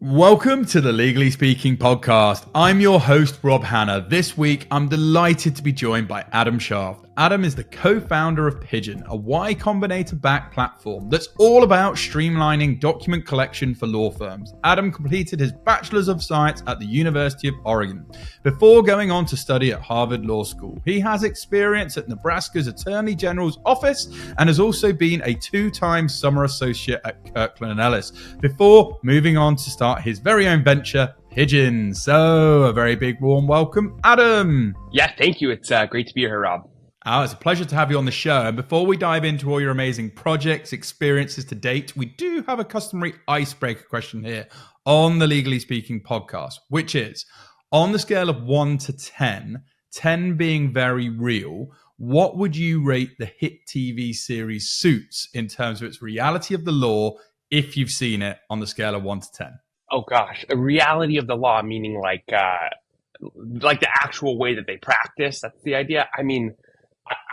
Welcome to the Legally Speaking podcast. I'm your host, Rob Hanna. This week, I'm delighted to be joined by Adam Sharf. Adam is the co-founder of Pigeon, a Y Combinator-backed platform that's all about streamlining document collection for law firms. Adam completed his Bachelor's of Science at the University of Oregon before going on to study at Harvard Law School. He has experience at Nebraska's Attorney General's office and has also been a two-time summer associate at Kirkland & Ellis before moving on to start his very own venture, Pigeon. So a very big warm welcome, Adam. Yeah, thank you. It's great to be here, Rob. It's a pleasure to have you on the show. And before we dive into all your amazing projects, experiences to date, we do have a customary icebreaker question here on the Legally Speaking podcast, which is, on the scale of 1 to 10, 10 being very real, what would you rate the hit TV series Suits in terms of its reality of the law, if you've seen it, on the scale of 1 to 10? Oh gosh, a reality of the law, meaning like the actual way that they practice. That's the idea. I mean,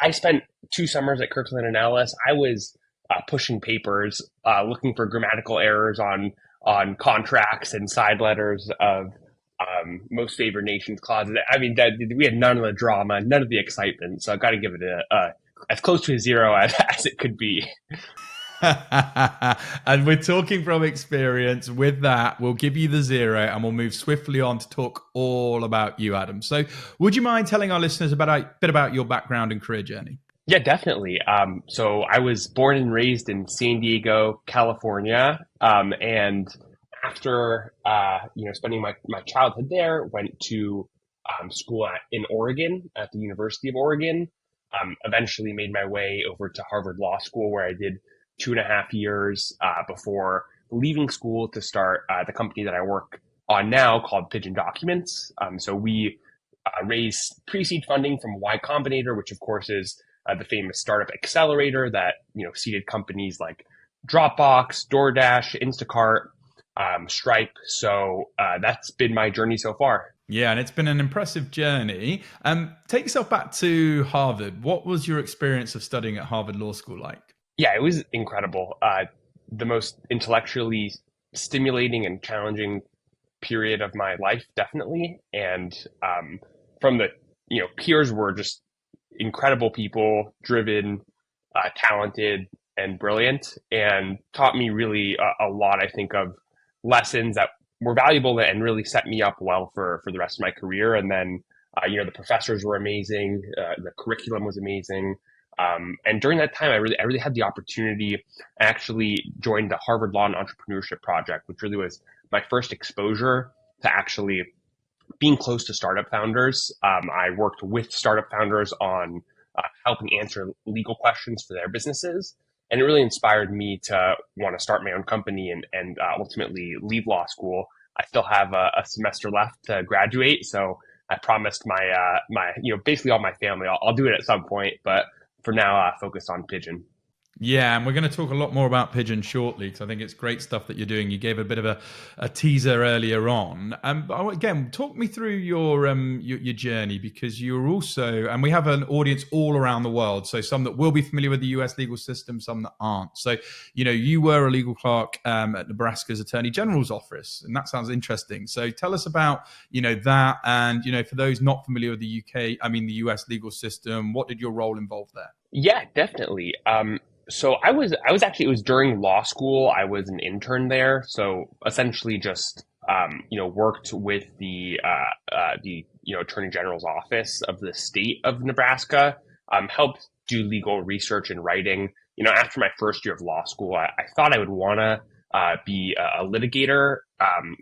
I spent 2 summers at Kirkland & Ellis. I was pushing papers, looking for grammatical errors on contracts and side letters of most favored nations clauses. I mean, we had none of the drama, none of the excitement. So I've got to give it as close to a 0 as it could be. And we're talking from experience. With that, we'll give you the 0 and we'll move swiftly on to talk all about you, Adam. So would you mind telling our listeners a bit about your background and career journey? Yeah, definitely. So I was born and raised in San Diego, California. And after, spending my childhood there, went to school in Oregon at the University of Oregon. Eventually made my way over to Harvard Law School, where I did 2.5 years before leaving school to start the company that I work on now called Pigeon Documents. So we raised pre-seed funding from Y Combinator, which of course is the famous startup accelerator that seeded companies like Dropbox, DoorDash, Instacart, Stripe. So that's been my journey so far. Yeah, and it's been an impressive journey. Take yourself back to Harvard. What was your experience of studying at Harvard Law School like? Yeah, it was incredible. The most intellectually stimulating and challenging period of my life, definitely. And from the, peers were just incredible people, driven, talented, and brilliant, and taught me really a lot, I think, of lessons that were valuable and really set me up well for the rest of my career. And then, the professors were amazing. The curriculum was amazing. And during that time, I really had the opportunity. I actually joined the Harvard Law and Entrepreneurship Project, which really was my first exposure to actually being close to startup founders. I worked with startup founders on helping answer legal questions for their businesses. And it really inspired me to want to start my own company and ultimately leave law school. I still have a semester left to graduate. So I promised my basically all my family, I'll do it at some point, but for now, focus on Pigeon. Yeah, and we're going to talk a lot more about Pigeon shortly because I think it's great stuff that you're doing. You gave a bit of a teaser earlier on. But again, talk me through your journey, because you're also, and we have an audience all around the world, so some that will be familiar with the US legal system, some that aren't. So, you were a legal clerk at Nebraska's Attorney General's office, and that sounds interesting. So tell us about, that, and, for those not familiar with the the US legal system, what did your role involve there? Yeah, definitely. So I was actually, it was during law school. I was an intern there. So essentially just, worked with the Attorney General's office of the state of Nebraska, helped do legal research and writing. After my first year of law school, I thought I would want to be a litigator,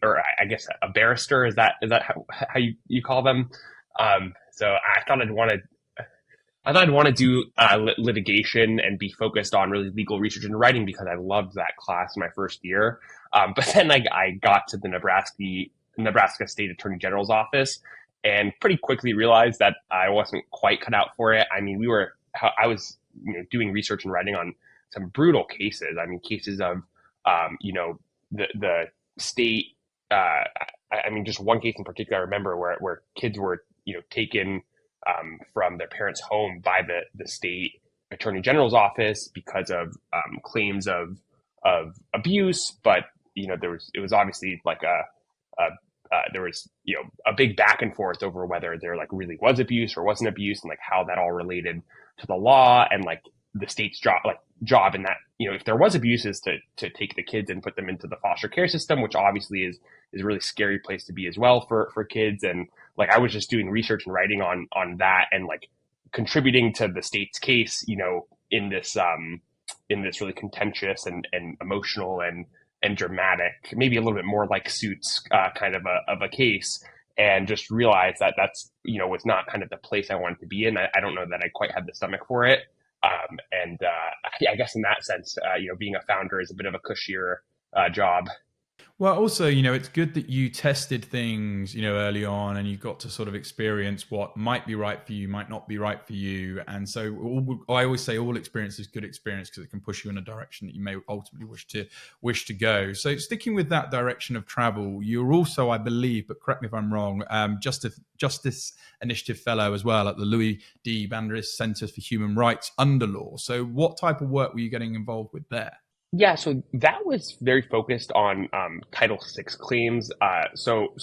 or I guess a barrister. Is that how you call them? So I thought I'd want to do litigation and be focused on really legal research and writing because I loved that class in my first year. But then I got to the Nebraska State Attorney General's office and pretty quickly realized that I wasn't quite cut out for it. I mean, I was doing research and writing on some brutal cases. I mean, cases of the state. Just one case in particular I remember where kids were taken from their parents' home by the state attorney general's office because of claims of abuse, but it was obviously like there was a big back and forth over whether there like really was abuse or wasn't abuse, and like how that all related to the law and like the state's job in that, if there was abuse, is to take the kids and put them into the foster care system, which obviously is a really scary place to be as well for kids. And like I was just doing research and writing on that and like contributing to the state's case, in this really contentious and emotional and dramatic, maybe a little bit more like Suits kind of a case, and just realized that that's was not kind of the place I wanted to be in. I don't know that I quite had the stomach for it. I guess in that sense, being a founder is a bit of a cushier job. Well, also, it's good that you tested things, early on, and you got to sort of experience what might be right for you, might not be right for you. And so I always say all experience is good experience because it can push you in a direction that you may ultimately wish to go. So sticking with that direction of travel, you're also, I believe, but correct me if I'm wrong, Justice Initiative Fellow as well at the Louis D. Banderas Centers for Human Rights under law. So what type of work were you getting involved with there? Yeah, so that was very focused on Title VI claims. So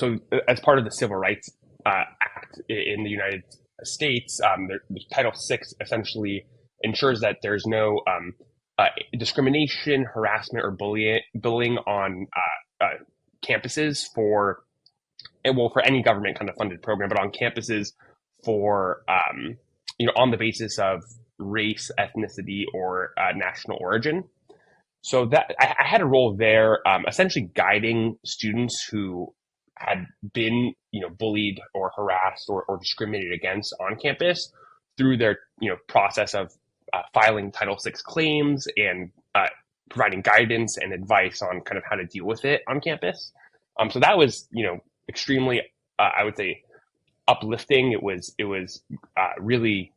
as part of the Civil Rights Act in the United States, Title VI essentially ensures that there's no discrimination, harassment, or bullying on campuses for any government kind of funded program, but on campuses for on the basis of race, ethnicity, or national origin. So that I had a role there, essentially guiding students who had been, bullied or harassed or discriminated against on campus through their, process of filing Title VI claims and providing guidance and advice on kind of how to deal with it on campus. So that was, extremely, I would say, uplifting. It was really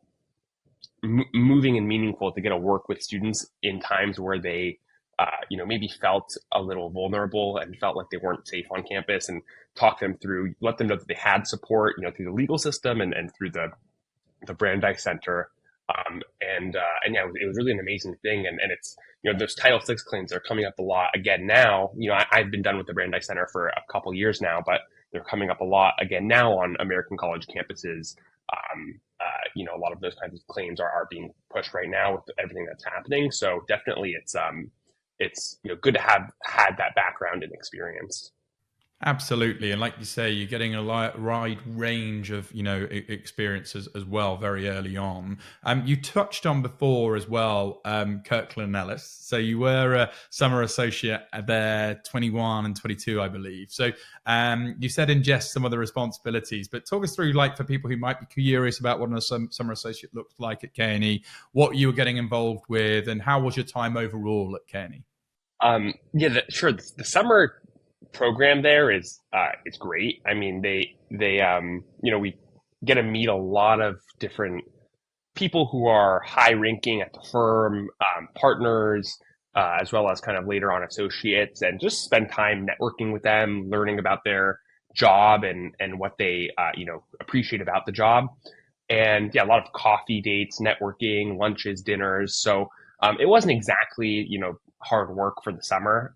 moving and meaningful to get to work with students in times where they maybe felt a little vulnerable and felt like they weren't safe on campus, and talk them through, let them know that they had support, through the legal system and through the Brandeis Center. Yeah, it was really an amazing thing. And it's, those Title VI claims are coming up a lot again now. I've been done with the Brandeis Center for a couple years now, but they're coming up a lot again now on American college campuses. A lot of those kinds of claims are being pushed right now with everything that's happening. So definitely it's good to have had that background and experience. Absolutely. And like you say, you're getting a wide range of, experiences as well very early on. You touched on before as well, Kirkland Ellis. So you were a summer associate there, 21 and 22, I believe. So you said ingest some of the responsibilities, but talk us through, like, for people who might be curious about what a summer associate looked like at KNE, what you were getting involved with, and how was your time overall at KNE? Sure. The summer program there is it's great. I mean, they we get to meet a lot of different people who are high ranking at the firm, partners, as well as kind of later on associates, and just spend time networking with them, learning about their job and what they appreciate about the job. And yeah, a lot of coffee dates, networking, lunches, dinners. So it wasn't exactly hard work for the summer.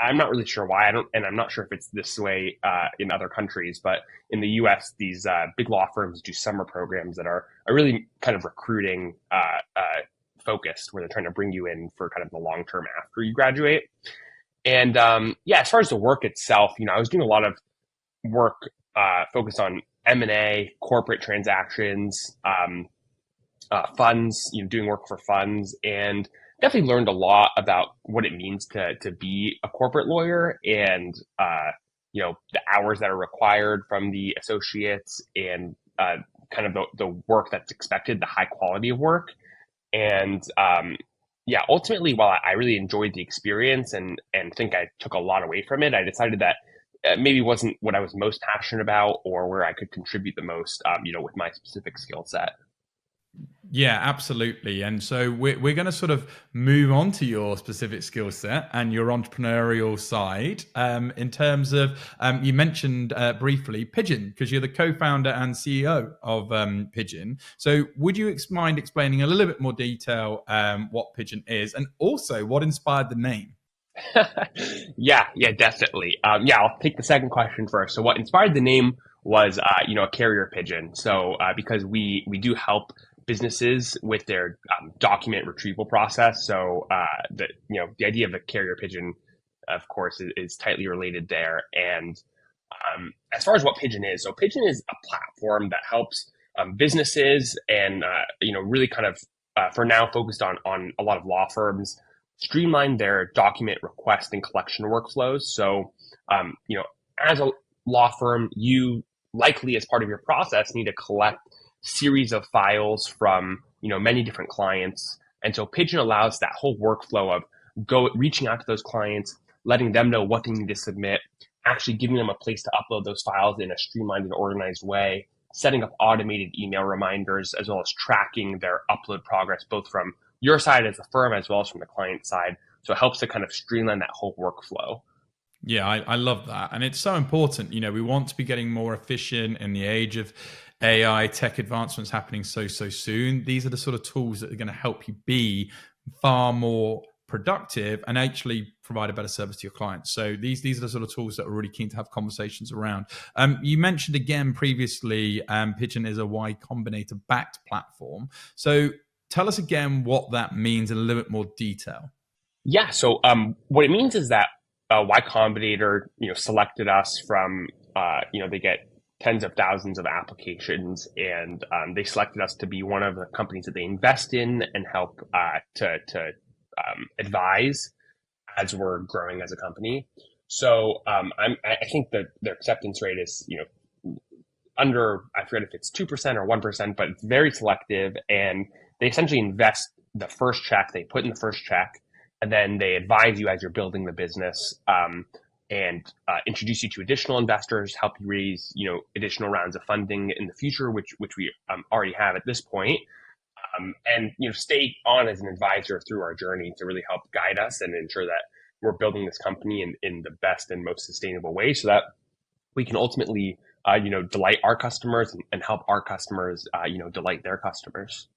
I'm not really sure why. I'm not sure if it's this way in other countries, but in the U.S., these big law firms do summer programs that are really kind of recruiting focused, where they're trying to bring you in for kind of the long term after you graduate. And as far as the work itself, I was doing a lot of work focused on M&A, corporate transactions, funds, doing work for funds, and definitely learned a lot about what it means to be a corporate lawyer, and the hours that are required from the associates, and kind of the work that's expected, the high quality of work. And ultimately, while I really enjoyed the experience and think I took a lot away from it, I decided that maybe wasn't what I was most passionate about, or where I could contribute the most, with my specific skill set. Yeah, absolutely. And so we're going to sort of move on to your specific skill set and your entrepreneurial side, in terms of, you mentioned briefly Pigeon, because you're the co-founder and CEO of Pigeon. So would you mind explaining a little bit more detail what Pigeon is, and also what inspired the name? Yeah, definitely. Yeah, I'll take the second question first. So what inspired the name was, a carrier pigeon. So because we do help businesses with their document retrieval process. So the idea of a carrier pigeon, of course, is tightly related there. And as far as what Pigeon is, so Pigeon is a platform that helps businesses and really kind of for now focused on a lot of law firms streamline their document request and collection workflows. So as a law firm, you likely as part of your process need to collect series of files from many different clients, and so Pigeon allows that whole workflow of reaching out to those clients, letting them know what they need to submit, actually giving them a place to upload those files in a streamlined and organized way, setting up automated email reminders, as well as tracking their upload progress, both from your side as a firm as well as from the client side. So it helps to kind of streamline that whole workflow. Yeah, I love that. And it's so important. We want to be getting more efficient in the age of AI, tech advancements happening so soon. These are the sort of tools that are going to help you be far more productive and actually provide a better service to your clients. So these are the sort of tools that we're really keen to have conversations around. You mentioned again previously, Pigeon is a Y Combinator backed platform. So tell us again what that means in a little bit more detail. Yeah. So what it means is that Y Combinator, selected us from, they get tens of thousands of applications, and they selected us to be one of the companies that they invest in and help to advise as we're growing as a company. So I think that their acceptance rate is, under, I forget if it's 2% or 1%, but it's very selective, and they essentially invest the first check, they put in the first check, and then they advise you as you're building the business, and introduce you to additional investors, help you raise, additional rounds of funding in the future, which we already have at this point, and stay on as an advisor through our journey to really help guide us and ensure that we're building this company in the best and most sustainable way, so that we can ultimately delight our customers and help our customers delight their customers.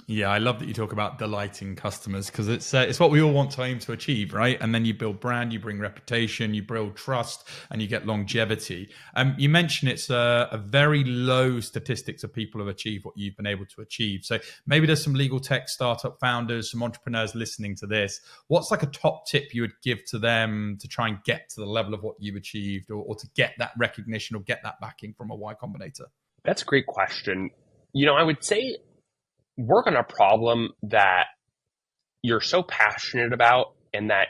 Yeah, I love that you talk about delighting customers, because it's what we all want to aim to achieve, right? And then you build brand, you bring reputation, you build trust, and you get longevity. You mentioned it's a very low statistics of people who have achieved what you've been able to achieve. So maybe there's some legal tech startup founders, some entrepreneurs listening to this. What's like a top tip you would give to them to try and get to the level of what you've achieved, or to get that recognition or get that backing from a Y Combinator? That's a great question. I would say work on a problem that you're so passionate about and that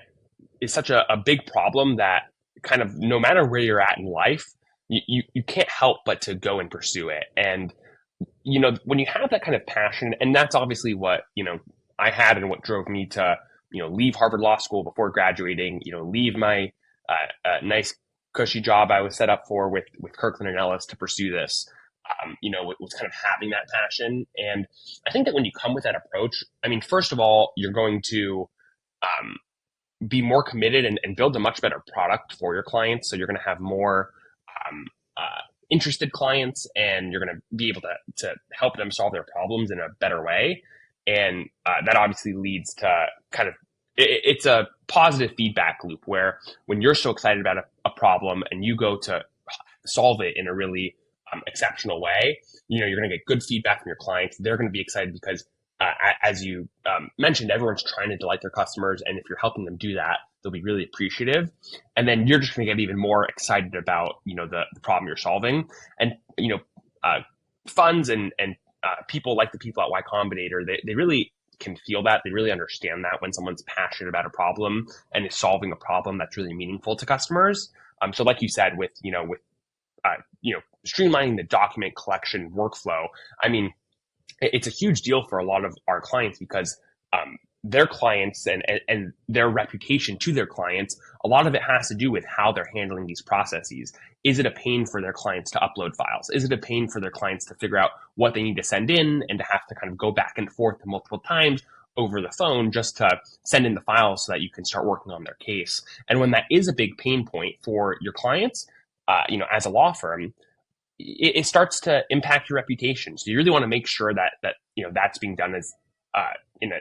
is such a big problem that kind of no matter where you're at in life, you can't help but to go and pursue it. And, when you have that kind of passion, and that's obviously what, I had and what drove me to, leave Harvard Law School before graduating, leave my nice cushy job I was set up for with Kirkland and Ellis to pursue this. It was kind of having that passion. And I think that when you come with that approach, first of all, you're going to be more committed and build a much better product for your clients. So you're going to have more interested clients, and you're going to be able to help them solve their problems in a better way. And that obviously leads to kind of, it's a positive feedback loop where when you're so excited about a problem and you go to solve it in a really exceptional way, you're going to get good feedback from your clients. They're going to be excited because, as you mentioned, everyone's trying to delight their customers, and if you're helping them do that, they'll be really appreciative. And then you're just going to get even more excited about the problem you're solving. And funds and people like the people at Y Combinator, they really can feel that. They really understand that when someone's passionate about a problem and is solving a problem that's really meaningful to customers. So, like you said, with streamlining the document collection workflow, it's a huge deal for a lot of our clients because their clients and their reputation to their clients, a lot of it has to do with how they're handling these processes. Is it a pain for their clients to upload files? Is it a pain for their clients to figure out what they need to send in and to have to kind of go back and forth multiple times over the phone just to send in the files so that you can start working on their case? And when that is a big pain point for your clients, as a law firm, it starts to impact your reputation. So you really want to make sure that that's being done as in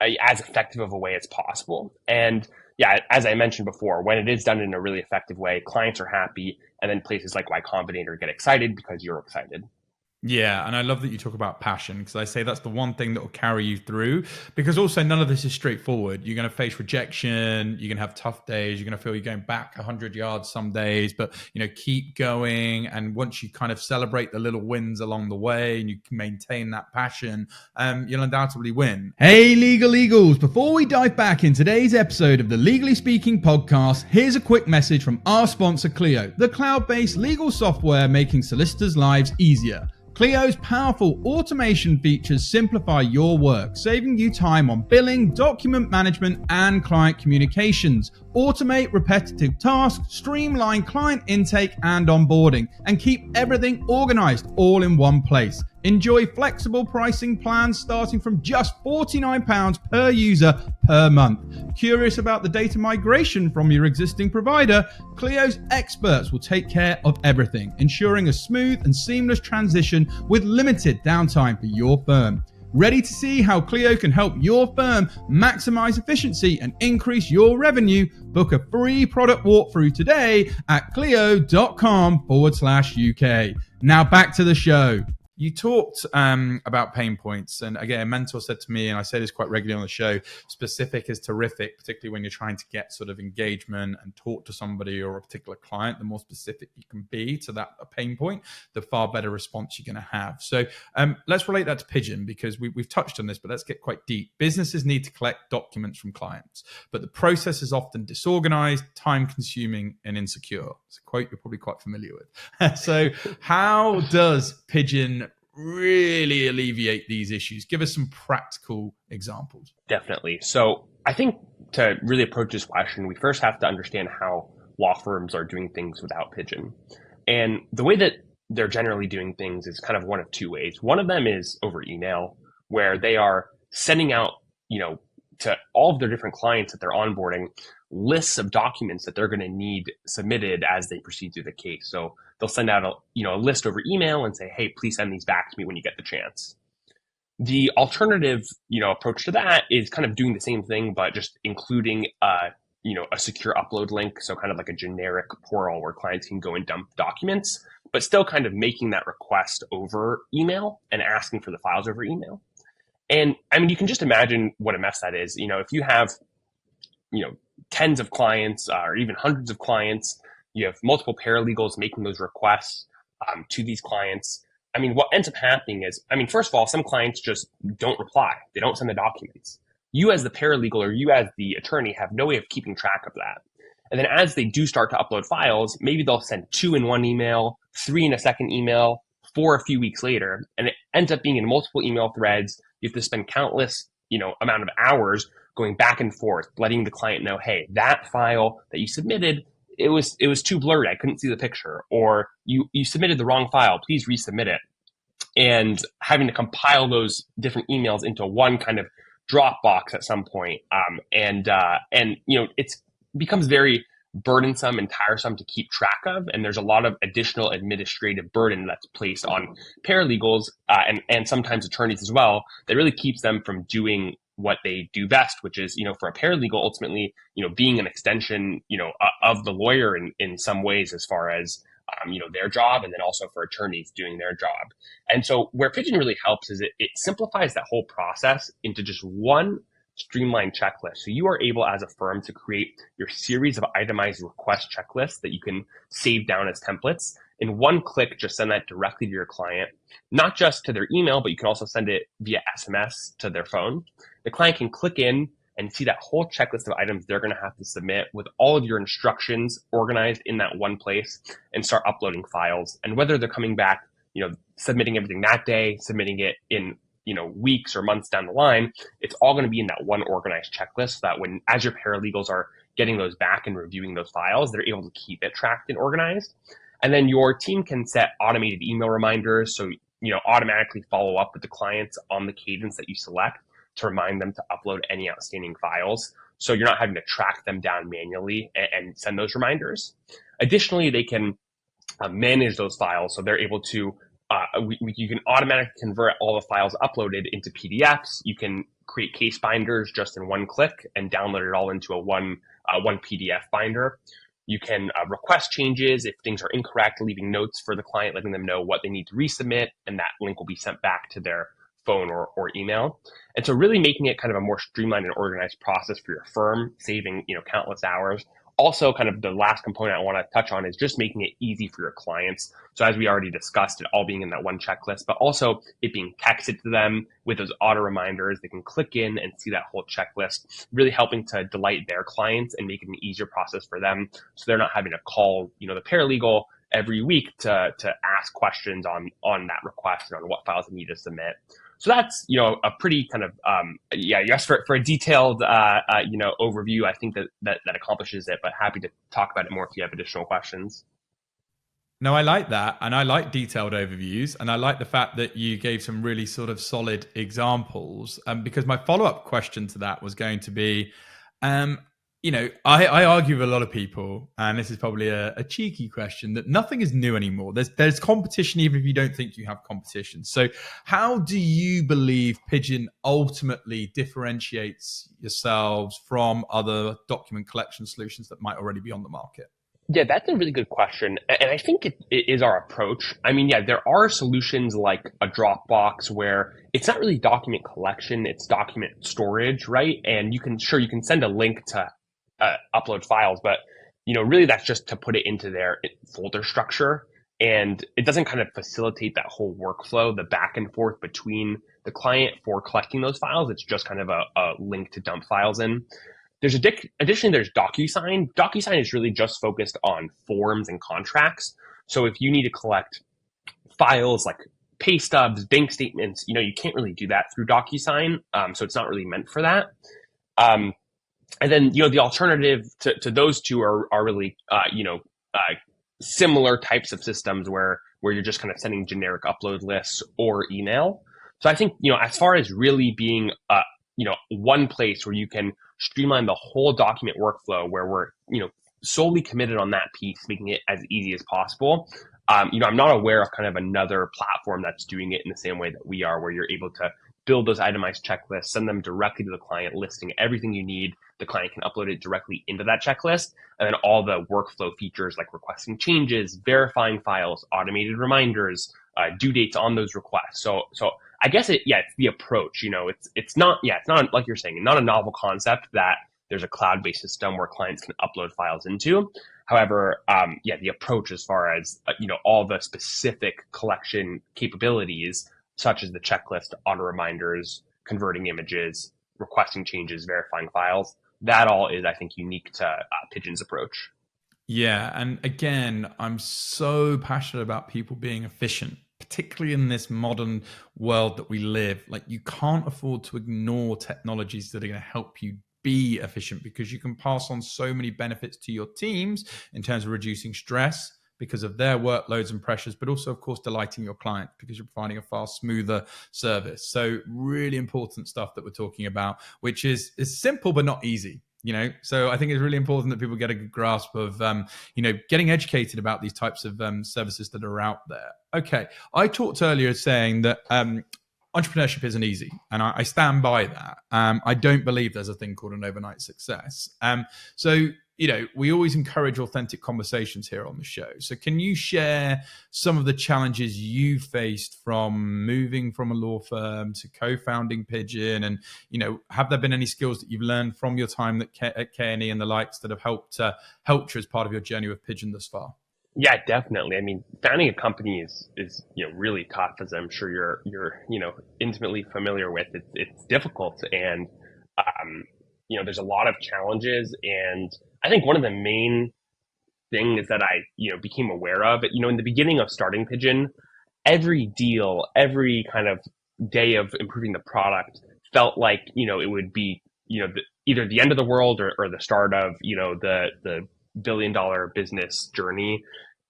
as effective of a way as possible. And yeah, as I mentioned before, when it is done in a really effective way, clients are happy, and then places like Y Combinator get excited because you're excited. Yeah, and I love that you talk about passion because I say that's the one thing that will carry you through. Because also, none of this is straightforward. You're going to face rejection. You're going to have tough days. You're going to feel you're going back 100 yards some days, but keep going. And once you kind of celebrate the little wins along the way and you can maintain that passion, you'll undoubtedly win. Hey, Legal Eagles! Before we dive back in today's episode of the Legally Speaking podcast, here's a quick message from our sponsor, Cilo, the cloud-based legal software making solicitors' lives easier. Clio's powerful automation features simplify your work, saving you time on billing, document management, and client communications. Automate repetitive tasks, streamline client intake and onboarding, and keep everything organized all in one place. Enjoy flexible pricing plans starting from just £49 per user per month. Curious about the data migration from your existing provider? Clio's experts will take care of everything, ensuring a smooth and seamless transition with limited downtime for your firm. Ready to see how Cilo can help your firm maximize efficiency and increase your revenue? Book a free product walkthrough today at clio.com/UK. Now back to the show. You talked about pain points, and again, a mentor said to me, and I say this quite regularly on the show, specific is terrific, particularly when you're trying to get sort of engagement and talk to somebody or a particular client. The more specific you can be to that pain point, the far better response you're going to have. So let's relate that to Pigeon, because we've touched on this, but let's get quite deep. Businesses need to collect documents from clients, but the process is often disorganized, time-consuming, and insecure. It's a quote you're probably quite familiar with. So how does Pigeon really alleviate these issues? Give us some practical examples. Definitely. So I think to really approach this question, we first have to understand how law firms are doing things without Pigeon. And the way that they're generally doing things is kind of one of two ways. One of them is over email, where they are sending out, to all of their different clients that they're onboarding, lists of documents that they're going to need submitted as they proceed through the case. So they'll send out a list over email and say, hey, please send these back to me when you get the chance. The alternative, approach to that is kind of doing the same thing, but just including, a secure upload link. So kind of like a generic portal where clients can go and dump documents, but still kind of making that request over email and asking for the files over email. And I mean, you can just imagine what a mess that is. If you have, tens of clients or even hundreds of clients, you have multiple paralegals making those requests to these clients. I mean, what ends up happening is, first of all, some clients just don't reply. They don't send the documents. You as the paralegal or you as the attorney have no way of keeping track of that. And then as they do start to upload files, maybe they'll send 2 in one email, 3 in a second email, 4 a few weeks later, and it ends up being in multiple email threads. You have to spend countless, amount of hours going back and forth, letting the client know, hey, that file that you submitted, it was too blurry. I couldn't see the picture. Or you submitted the wrong file. Please resubmit it. And having to compile those different emails into one kind of Dropbox at some point. It becomes very burdensome and tiresome to keep track of. And there's a lot of additional administrative burden that's placed on paralegals and sometimes attorneys as well that really keeps them from doing what they do best, which is, for a paralegal, ultimately, being an extension, of the lawyer in some ways as far as, their job, and then also for attorneys doing their job. And so where Pigeon really helps is it simplifies that whole process into just one streamlined checklist. So you are able as a firm to create your series of itemized request checklists that you can save down as templates. In one click, just send that directly to your client, not just to their email, but you can also send it via SMS to their phone. The client can click in and see that whole checklist of items they're going to have to submit with all of your instructions organized in that one place and start uploading files. And whether they're coming back, submitting everything that day, submitting it in, weeks or months down the line, it's all going to be in that one organized checklist so that as your paralegals are getting those back and reviewing those files, they're able to keep it tracked and organized. And then your team can set automated email reminders. So, automatically follow up with the clients on the cadence that you select to remind them to upload any outstanding files. So you're not having to track them down manually and send those reminders. Additionally, they can manage those files. So they're able to, you can automatically convert all the files uploaded into PDFs. You can create case binders just in one click and download it all into a one one PDF binder. You can request changes if things are incorrect, leaving notes for the client, letting them know what they need to resubmit, and that link will be sent back to their phone or email. And so really making it kind of a more streamlined and organized process for your firm, saving, countless hours. Also, kind of the last component I want to touch on is just making it easy for your clients. So as we already discussed, it all being in that one checklist, but also it being texted to them with those auto reminders. They can click in and see that whole checklist, really helping to delight their clients and make it an easier process for them. So they're not having to call, the paralegal every week to ask questions on that request and on what files they need to submit. So that's, a pretty kind of, for a detailed, overview, I think that accomplishes it, but happy to talk about it more if you have additional questions. No, I like that. And I like detailed overviews. And I like the fact that you gave some really sort of solid examples. Because my follow-up question to that was going to be, I argue with a lot of people, and this is probably a cheeky question, that nothing is new anymore. There's competition, even if you don't think you have competition. So how do you believe Pigeon ultimately differentiates yourselves from other document collection solutions that might already be on the market? Yeah, that's a really good question. And I think it is our approach. I mean, there are solutions like a Dropbox where it's not really document collection, it's document storage, right? And you can send a link to upload files, but really that's just to put it into their folder structure. And it doesn't kind of facilitate that whole workflow, the back and forth between the client for collecting those files. It's just kind of a link to dump files in. Additionally, there's DocuSign. DocuSign is really just focused on forms and contracts. So if you need to collect files like pay stubs, bank statements, you can't really do that through DocuSign. So it's not really meant for that. And then, the alternative to those two are really, similar types of systems where you're just kind of sending generic upload lists or email. So I think, as far as really being, one place where you can streamline the whole document workflow, where we're, solely committed on that piece, making it as easy as possible. I'm not aware of kind of another platform that's doing it in the same way that we are, where you're able to build those itemized checklists, send them directly to the client, listing everything you need. The client can upload it directly into that checklist. And then all the workflow features like requesting changes, verifying files, automated reminders, due dates on those requests. So I guess it's the approach. It's not like you're saying, not a novel concept that there's a cloud-based system where clients can upload files into. However, the approach as far as all the specific collection capabilities, such as the checklist, auto reminders, converting images, requesting changes, verifying files, that all is, I think, unique to Pigeon's approach. Yeah, and again, I'm so passionate about people being efficient, particularly in this modern world that we live. Like, you can't afford to ignore technologies that are going to help you be efficient, because you can pass on so many benefits to your teams in terms of reducing stress because of their workloads and pressures, but also, of course, delighting your client because you're providing a far smoother service. So really important stuff that we're talking about, which is simple but not easy. So I think it's really important that people get a good grasp of, getting educated about these types of services that are out there. Okay, I talked earlier saying that entrepreneurship isn't easy, and I stand by that. I don't believe there's a thing called an overnight success. So we always encourage authentic conversations here on the show. So can you share some of the challenges you faced from moving from a law firm to co-founding Pigeon? And, have there been any skills that you've learned from your time at K&E and the likes that have helped you as part of your journey with Pigeon thus far? Yeah, definitely. I mean, founding a company is really tough, as I'm sure you're intimately familiar with. It's difficult, and there's a lot of challenges. And I think one of the main things that I became aware of, in the beginning of starting Pigeon, every deal, every kind of day of improving the product felt like it would be either the end of the world or the start of the $1 billion business journey,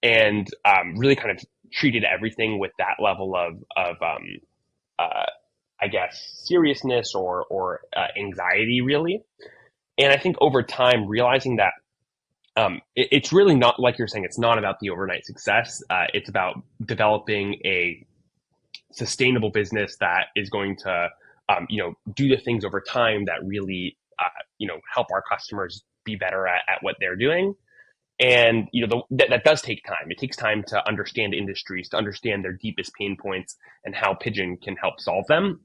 and really kind of treated everything with that level of I guess seriousness or anxiety, really. And I think over time realizing that it's really not, like you're saying, it's not about the overnight success. It's about developing a sustainable business that is going to do the things over time that really help our customers be better at what they're doing. And that does take time. It takes time to understand industries, to understand their deepest pain points and how Pigeon can help solve them.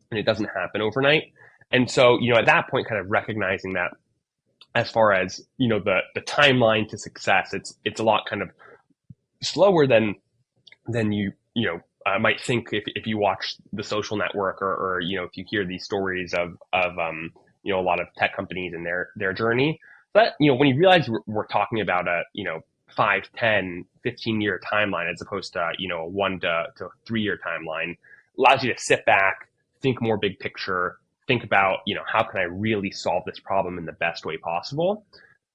And it doesn't happen overnight. And so, at that point, kind of recognizing that as far as, the timeline to success, it's a lot kind of slower than you might think if you watch The Social Network or if you hear these stories of a lot of tech companies and their journey. But when you realize we're talking about a 5, 10, 15-year timeline as opposed to a 1 to 3-year timeline, allows you to sit back, think more big picture, think about how can I really solve this problem in the best way possible.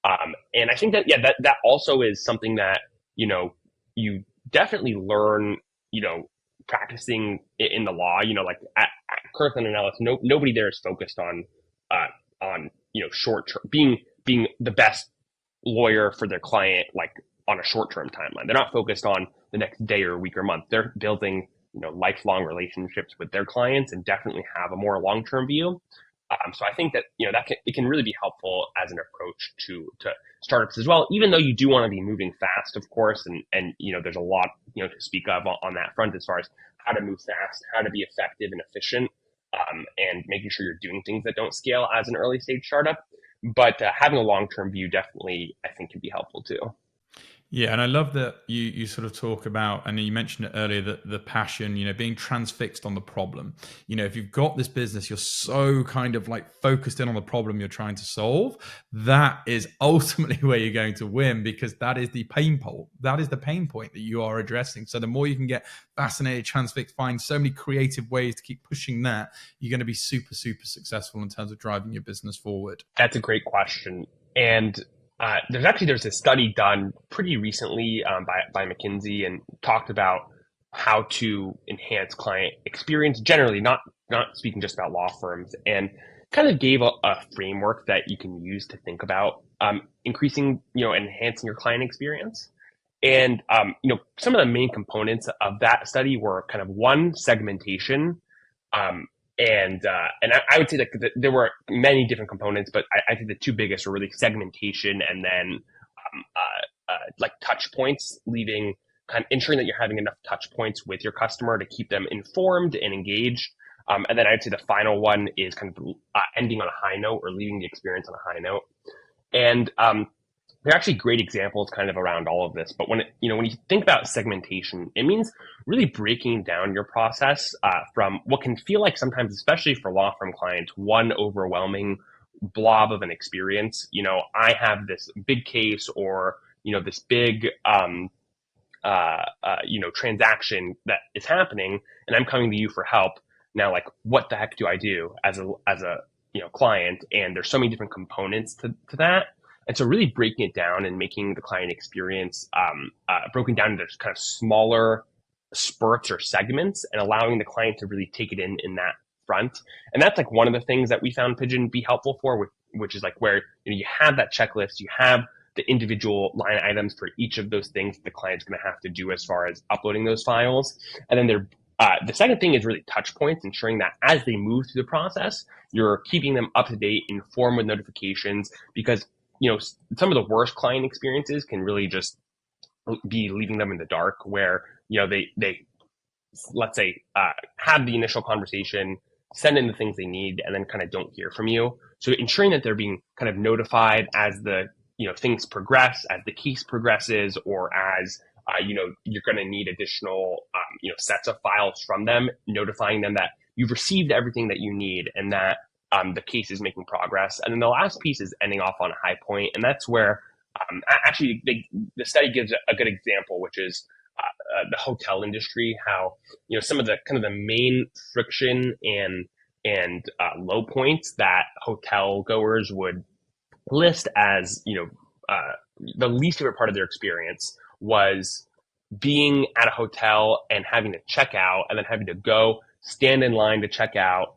And I think that also is something that you definitely learn practicing in the law. Like at Kirkland and Ellis, nobody there is focused on short term being the best lawyer for their client, like on a short-term timeline. They're not focused on the next day or week or month. They're building, lifelong relationships with their clients and definitely have a more long-term view. So I think that, it can really be helpful as an approach to startups as well, even though you do want to be moving fast, of course. And there's a lot, to speak of on that front as far as how to move fast, how to be effective and efficient, and making sure you're doing things that don't scale as an early stage startup. But having a long-term view definitely, I think, can be helpful too. Yeah, and I love that you sort of talk about, and you mentioned it earlier, that the passion, being transfixed on the problem. If you've got this business, you're so kind of like focused in on the problem you're trying to solve. That is ultimately where you're going to win, because that is the pain point. That is the pain point that you are addressing. So the more you can get fascinated, transfixed, find so many creative ways to keep pushing that, you're going to be super, super successful in terms of driving your business forward. That's a great question. And there's a study done pretty recently by McKinsey and talked about how to enhance client experience generally, not speaking just about law firms, and kind of gave a framework that you can use to think about increasing, enhancing your client experience. And some of the main components of that study were kind of one, segmentation. And I would say that there were many different components, but I think the two biggest were really segmentation and then like touch points, ensuring that you're having enough touch points with your customer to keep them informed and engaged. And then I'd say the final one is kind of ending on a high note or leaving the experience on a high note. And there are actually great examples kind of around all of this. But when you think about segmentation, it means really breaking down your process from what can feel like sometimes, especially for law firm clients, one overwhelming blob of an experience. I have this big case or, this big, transaction that is happening and I'm coming to you for help. Now, like, what the heck do I do as a client? And there's so many different components to that. And so really breaking it down and making the client experience broken down into kind of smaller spurts or segments and allowing the client to really take it in that front. And that's like one of the things that we found Pigeon be helpful for, which is like where you have that checklist, you have the individual line items for each of those things the client's going to have to do as far as uploading those files. And then the second thing is really touch points, ensuring that as they move through the process, you're keeping them up to date, informed with notifications, because some of the worst client experiences can really just be leaving them in the dark where, they let's say, have the initial conversation, send in the things they need, and then kind of don't hear from you. So ensuring that they're being kind of notified as the, things progress, as the case progresses, or as, you're going to need additional, sets of files from them, notifying them that you've received everything that you need and that the case is making progress. And then the last piece is ending off on a high point. And that's where actually the study gives a good example, which is the hotel industry, how, some of the kind of the main friction and low points that hotel goers would list as, the least favorite part of their experience was being at a hotel and having to check out and then having to go stand in line to check out,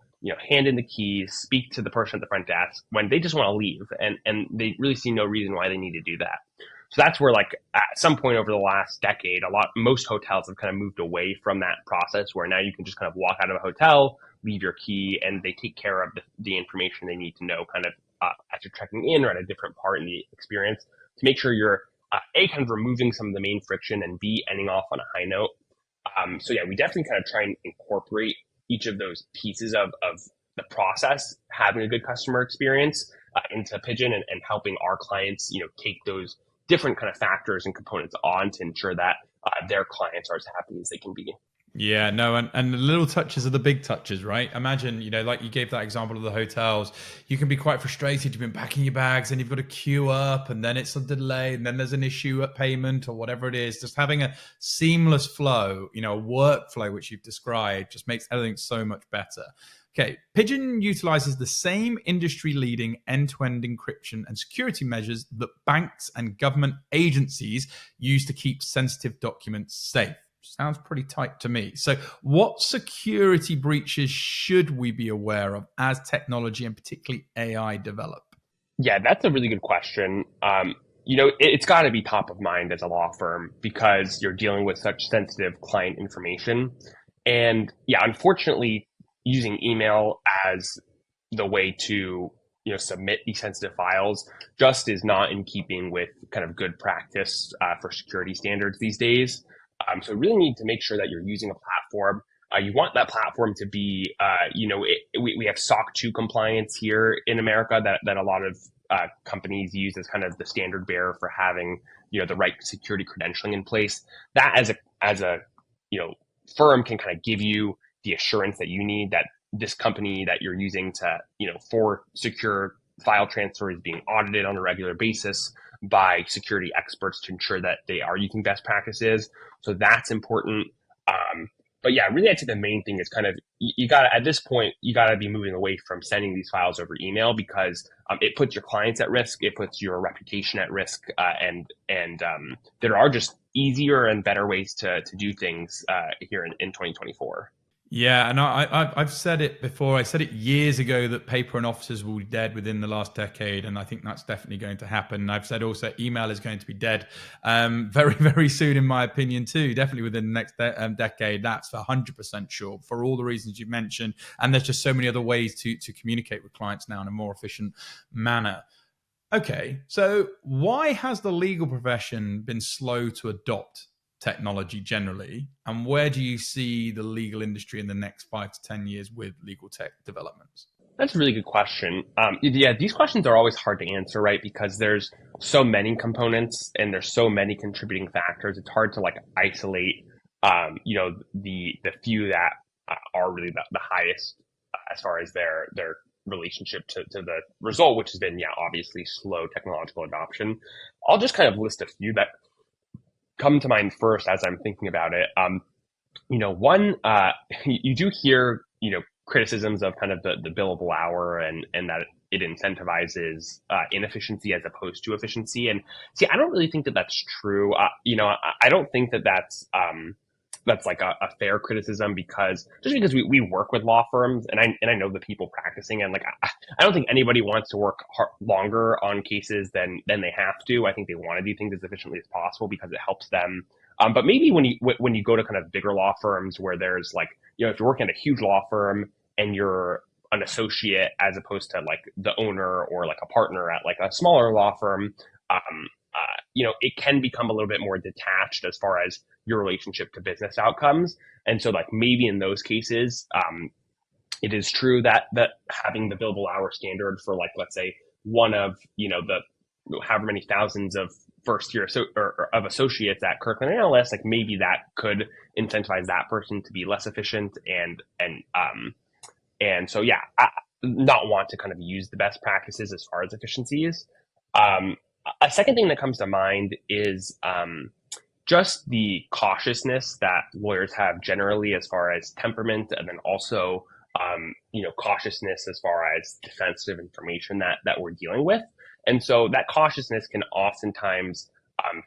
hand in the keys, speak to the person at the front desk when they just want to leave and they really see no reason why they need to do that. So that's where, like, at some point over the last decade, most hotels have kind of moved away from that process where now you can just kind of walk out of a hotel, leave your key, and they take care of the information they need to know kind of as you're checking in or at a different part in the experience to make sure you're A, kind of removing some of the main friction, and B, ending off on a high note. So yeah, we definitely kind of try and incorporate each of those pieces of the process, having a good customer experience into Pigeon, and helping our clients, take those different kind of factors and components on to ensure that their clients are as happy as they can be. Yeah, no, and the little touches are the big touches, right? Imagine, like you gave that example of the hotels, you can be quite frustrated. You've been packing your bags and you've got to queue up, and then it's a delay, and then there's an issue at payment or whatever it is. Just having a seamless flow, a workflow, which you've described, just makes everything so much better. Okay, Pigeon utilizes the same industry-leading end-to-end encryption and security measures that banks and government agencies use to keep sensitive documents safe. Sounds pretty tight to me. So what security breaches should we be aware of as technology and particularly AI develop? Yeah, that's a really good question. It's got to be top of mind as a law firm because you're dealing with such sensitive client information. And yeah, unfortunately, using email as the way to submit these sensitive files just is not in keeping with kind of good practice for security standards these days. So really need to make sure that you're using a platform. You want that platform to be, we have SOC 2 compliance here in America that a lot of companies use as kind of the standard bearer for having, the right security credentialing in place. That as a firm can kind of give you the assurance that you need that this company that you're using to, for secure file transfer is being audited on a regular basis by security experts to ensure that they are using best practices. So that's important. But yeah, really, I'd say the main thing is kind of, at this point, you got to be moving away from sending these files over email because it puts your clients at risk. It puts your reputation at risk. And there are just easier and better ways to do things here in 2024. Yeah, and I've said it before. I said it years ago that paper and offices will be dead within the last decade, and I think that's definitely going to happen. And I've said also email is going to be dead very, very soon, in my opinion, too. Definitely within the next decade. That's 100% sure for all the reasons you've mentioned. And there's just so many other ways to communicate with clients now in a more efficient manner. Okay, so why has the legal profession been slow to adopt technology generally, and where do you see the legal industry in the next 5 to 10 years with legal tech developments? That's a really good question. Yeah, these questions are always hard to answer, right? Because there's so many components and there's so many contributing factors. It's hard to isolate, the few that are really the highest as far as their relationship to the result, which has been, obviously slow technological adoption. I'll just kind of list a few that come to mind first as I'm thinking about it. One, you do hear, criticisms of kind of the billable hour and that it incentivizes inefficiency as opposed to efficiency. And see, I don't really think that that's true. I don't think that that's like a fair criticism because we work with law firms and I know the people practicing, and I don't think anybody wants to work longer on cases than they have to. I think they want to do things as efficiently as possible because it helps them. But maybe when you go to kind of bigger law firms where there's if you're working at a huge law firm and you're an associate as opposed to the owner or a partner at a smaller law firm, it can become a little bit more detached as far as your relationship to business outcomes. And so maybe in those cases, it is true that having the billable hour standard for let's say one of, the however many thousands of first year of associates at Kirkland Analyst, maybe that could incentivize that person to be less efficient and so, yeah, not want to kind of use the best practices as far as efficiencies. A second thing that comes to mind is just the cautiousness that lawyers have generally as far as temperament, and then also, cautiousness as far as defensive information that we're dealing with. And so that cautiousness can oftentimes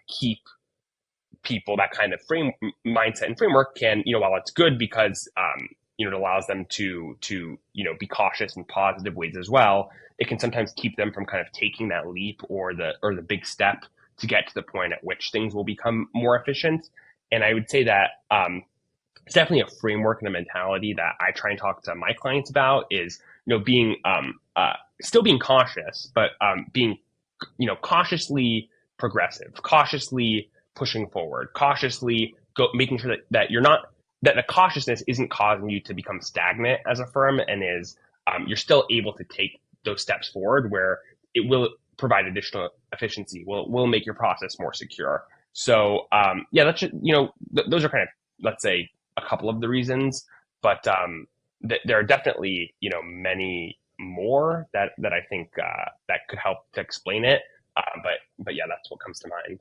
keep people, that kind of mindset and framework can, while it's good because it allows them to be cautious in positive ways as well, it can sometimes keep them from kind of taking that leap or the big step to get to the point at which things will become more efficient. And I would say that it's definitely a framework and a mentality that I try and talk to my clients about is, being still being cautious, but being, cautiously progressive, cautiously pushing forward, cautiously making sure that you're not, that the cautiousness isn't causing you to become stagnant as a firm, and is you're still able to take those steps forward where it will provide additional efficiency, will make your process more secure. So that's just, those are kind of, let's say, a couple of the reasons, but there are definitely many more that I think that could help to explain it. But yeah, that's what comes to mind.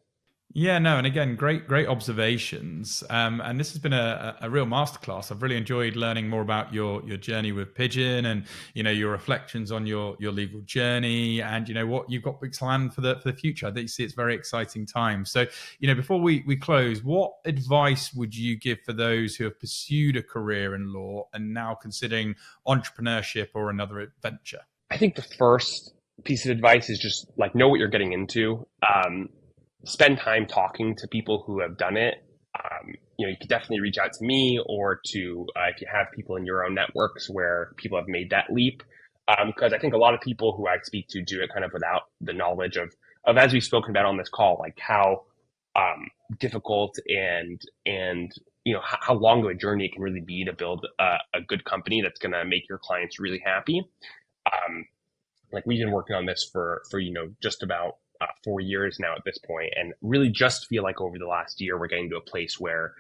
Yeah, no, and again, great observations. And this has been a real masterclass. I've really enjoyed learning more about your journey with Pigeon, and your reflections on your legal journey, and what you've got planned for the future. I think you see it's very exciting time. So before we close, what advice would you give for those who have pursued a career in law and now considering entrepreneurship or another adventure? I think the first piece of advice is just know what you're getting into. Spend time talking to people who have done it. You could definitely reach out to me, or to if you have people in your own networks where people have made that leap. Because I think a lot of people who I speak to do it kind of without the knowledge of as we've spoken about on this call, how difficult and how long of a journey it can really be to build a good company that's going to make your clients really happy. We've been working on this for just about 4 years now at this point, and really just feel like over the last year we're getting to a place where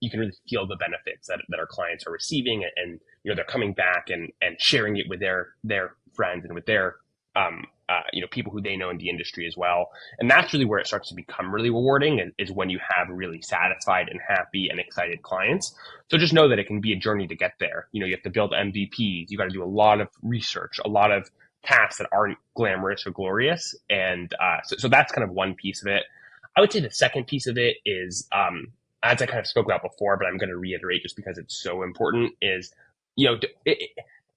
you can really feel the benefits that our clients are receiving, and they're coming back and sharing it with their friends and with their people who they know in the industry as well. And that's really where it starts to become really rewarding, and is when you have really satisfied and happy and excited clients. So just know that it can be a journey to get there. You have to build MVPs. You got to do a lot of research, a lot of tasks that aren't glamorous or glorious. And so that's kind of one piece of it. I would say the second piece of it is, as I kind of spoke about before, but I'm going to reiterate just because it's so important, is,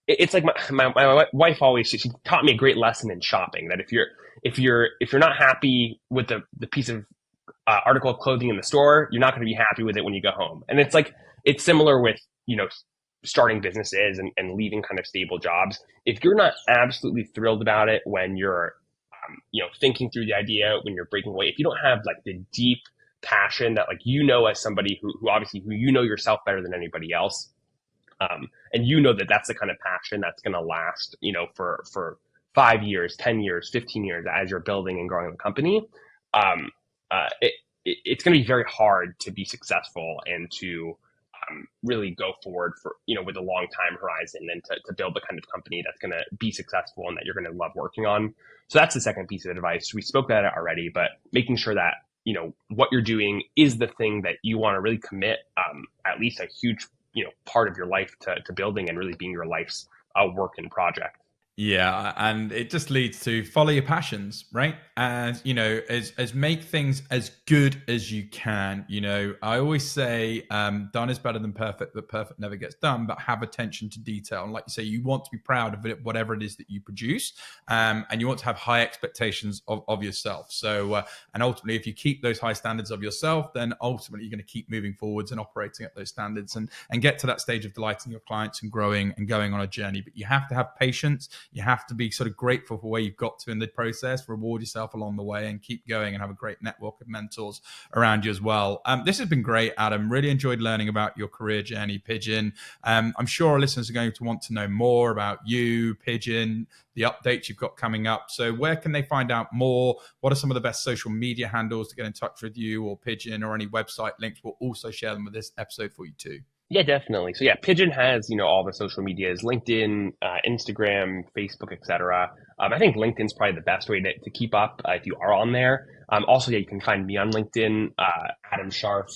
it's like my wife always, she taught me a great lesson in shopping, that if you're not happy with the piece of article of clothing in the store, you're not going to be happy with it when you go home. And it's similar with, starting businesses and leaving kind of stable jobs. If you're not absolutely thrilled about it when you're, thinking through the idea, when you're breaking away, if you don't have the deep passion that as somebody who obviously yourself better than anybody else, and that that's the kind of passion that's going to last, for 5 years, 10 years, 15 years as you're building and growing the company, it's going to be very hard to be successful and to really go forward for, with a long time horizon, and to build the kind of company that's going to be successful and that you're going to love working on. So that's the second piece of advice. We spoke about it already, but making sure that, what you're doing is the thing that you want to really commit at least a huge, part of your life to building, and really being your life's work and project. Yeah, and it just leads to follow your passions, right? And as make things as good as you can. I always say done is better than perfect, but perfect never gets done. But have attention to detail, and like you say, you want to be proud of it, whatever it is that you produce, and you want to have high expectations of yourself. So, and ultimately, if you keep those high standards of yourself, then ultimately you're going to keep moving forwards and operating at those standards, and get to that stage of delighting your clients and growing and going on a journey. But you have to have patience. You have to be sort of grateful for where you've got to in the process, reward yourself along the way, and keep going, and have a great network of mentors around you as well. This has been great, Adam. Really enjoyed learning about your career journey, Pigeon. I'm sure our listeners are going to want to know more about you, Pigeon, the updates you've got coming up. So where can they find out more? What are some of the best social media handles to get in touch with you or Pigeon, or any website links? We'll also share them with this episode for you too. Yeah, definitely. So yeah, Pigeon has, all the social medias, LinkedIn, Instagram, Facebook, etc. I think LinkedIn's probably the best way to keep up if you are on there. Also, yeah, you can find me on LinkedIn. Adam Sharf,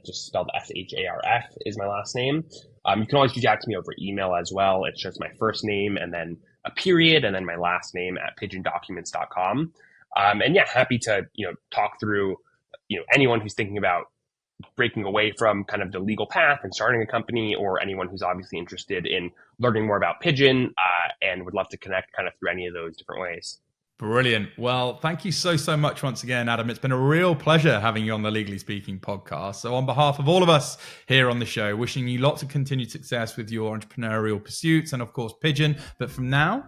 just spelled Sharf, is my last name. You can always reach out to me over email as well. It's just my first name and then a period and then my last name at pigeondocuments.com. And yeah, happy to, talk through, anyone who's thinking about breaking away from kind of the legal path and starting a company, or anyone who's obviously interested in learning more about Pigeon and would love to connect kind of through any of those different ways. Brilliant. Well, thank you so much once again, Adam. It's been a real pleasure having you on the Legally Speaking podcast. So on behalf of all of us here on the show, wishing you lots of continued success with your entrepreneurial pursuits and of course Pigeon. But from now,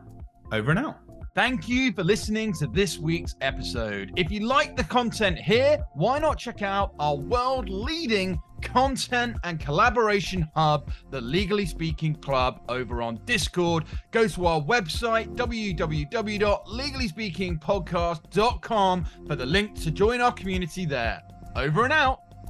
Over and out. Thank you for listening to this week's episode. If you like the content here, why not check out our world-leading content and collaboration hub, the Legally Speaking Club, over on Discord. Go to our website, www.legallyspeakingpodcast.com, for the link to join our community there. Over and out.